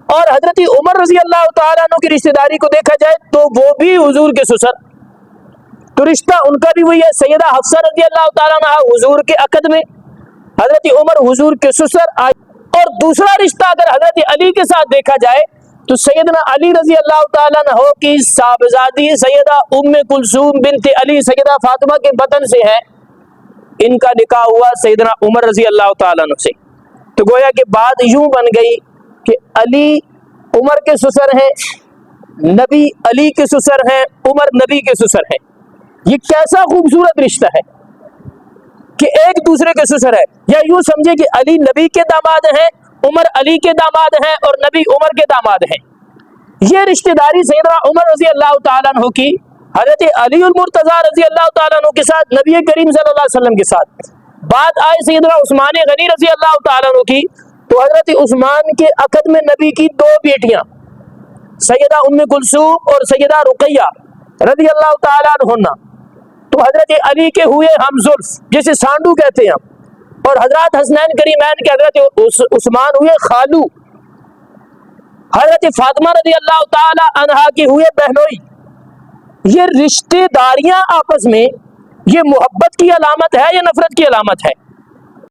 اور حضرت عمر رضی اللہ تعالیٰ عنہ کی رشتہ داری کو دیکھا جائے تو وہ بھی حضور کے سسر، تو رشتہ ان کا بھی وہی ہے۔ سیدہ حفصہ رضی اللہ تعالیٰ عنہ حضور کے عقد میں، حضرت عمر حضور کے سسر۔ اور دوسرا رشتہ اگر حضرت علی کے ساتھ دیکھا جائے تو سیدنا علی رضی اللہ تعالیٰ عنہ کی صاحبزادی سیدہ ام کلثوم بنت علی سیدہ فاطمہ کے بطن سے ہے، ان کا نکاح ہوا سیدنا عمر رضی اللہ تعالیٰ عنہ سے۔ تو گویا کہ بات یوں بن گئی کہ علی عمر کے سسر ہیں، نبی علی کے سسر ہیں، عمر نبی کے سسر ہیں۔ یہ کیسا خوبصورت رشتہ ہے کہ ایک دوسرے کے سسر ہے، یا یوں سمجھے کہ علی نبی کے داماد ہیں، عمر علی کے داماد ہیں، اور نبی عمر کے داماد ہیں۔ یہ رشتہ داری سیدنا عمر رضی اللہ تعالیٰ عنہ کی حضرت علی المرتضیٰ رضی اللہ تعالیٰ عنہ کے ساتھ، نبی کریم صلی اللہ علیہ وسلم کے ساتھ۔ بات آئے سیدنا عثمان غنی رضی اللہ تعالیٰ عنہ کی، تو حضرت عثمان کے عقد میں نبی کی دو بیٹیاں سیدہ ام کلثوم اور سیدہ رقیہ رضی اللہ تعالیٰ عنہ، تو حضرت علی کے ہوئے ہم زلف جسے سانڈو کہتے ہیں، اور حضرات حسنین کریمین کے حضرت عثمان ہوئے خالو، حضرت فاطمہ رضی اللہ تعالی عنہا کے ہوئے بہنوئی۔ یہ رشتے داریاں آپس میں، یہ محبت کی علامت ہے یا نفرت کی علامت ہے؟